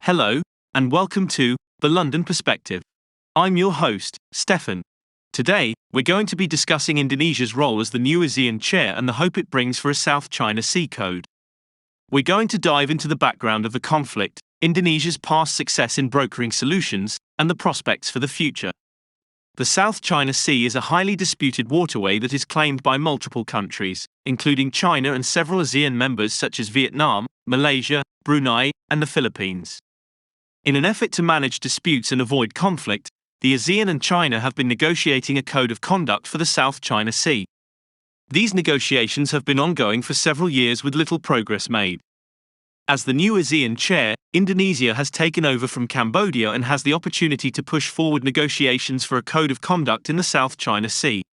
Hello, and welcome to The London Perspective. I'm your host, Stefan. Today, we're going to be discussing Indonesia's role as the new ASEAN chair and the hope it brings for a South China Sea Code. We're going to dive into the background of the conflict, Indonesia's past success in brokering solutions, and the prospects for the future. The South China Sea is a highly disputed waterway that is claimed by multiple countries, including China and several ASEAN members such as Vietnam, Malaysia, Brunei, and the Philippines. In an effort to manage disputes and avoid conflict, the ASEAN and China have been negotiating a code of conduct for the South China Sea. These negotiations have been ongoing for several years with little progress made. As the new ASEAN chair, Indonesia has taken over from Cambodia and has the opportunity to push forward negotiations for a code of conduct in the South China Sea.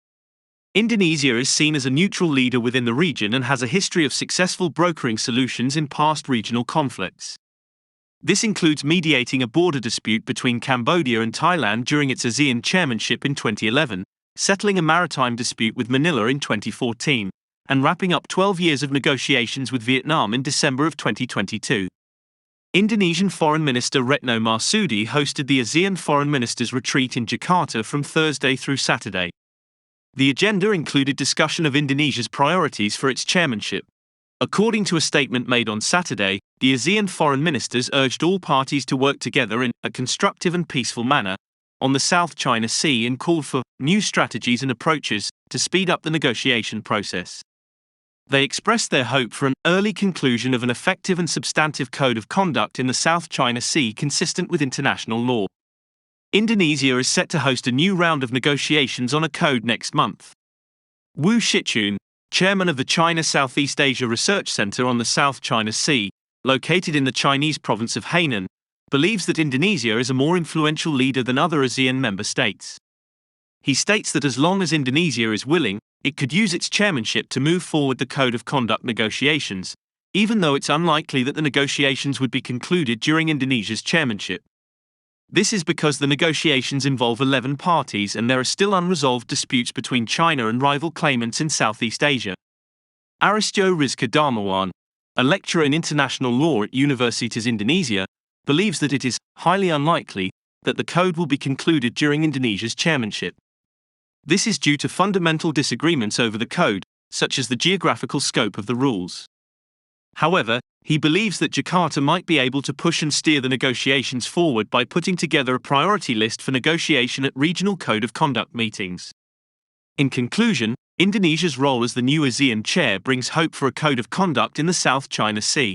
Indonesia is seen as a neutral leader within the region and has a history of successful brokering solutions in past regional conflicts. This includes mediating a border dispute between Cambodia and Thailand during its ASEAN chairmanship in 2011, settling a maritime dispute with Manila in 2014, and wrapping up 12 years of negotiations with Vietnam in December of 2022. Indonesian Foreign Minister Retno Marsudi hosted the ASEAN Foreign Ministers Retreat in Jakarta from Thursday through Saturday. The agenda included discussion of Indonesia's priorities for its chairmanship. According to a statement made on Saturday, the ASEAN foreign ministers urged all parties to work together in a constructive and peaceful manner on the South China Sea and called for new strategies and approaches to speed up the negotiation process. They expressed their hope for an early conclusion of an effective and substantive code of conduct in the South China Sea consistent with international law. Indonesia is set to host a new round of negotiations on a code next month. Wu Shichun, chairman of the China Southeast Asia Research Center on the South China Sea, located in the Chinese province of Hainan, believes that Indonesia is a more influential leader than other ASEAN member states. He states that as long as Indonesia is willing, it could use its chairmanship to move forward the Code of Conduct negotiations, even though it's unlikely that the negotiations would be concluded during Indonesia's chairmanship. This is because the negotiations involve 11 parties and there are still unresolved disputes between China and rival claimants in Southeast Asia. Aristio Rizka Darmawan, a lecturer in international law at Universitas Indonesia, believes that it is highly unlikely that the code will be concluded during Indonesia's chairmanship. This is due to fundamental disagreements over the code, such as the geographical scope of the rules. However, he believes that Jakarta might be able to push and steer the negotiations forward by putting together a priority list for negotiation at regional code of conduct meetings. In conclusion, Indonesia's role as the new ASEAN chair brings hope for a code of conduct in the South China Sea.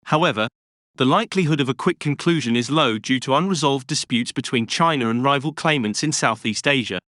However, the likelihood of a quick conclusion is low due to unresolved disputes between China and rival claimants in Southeast Asia,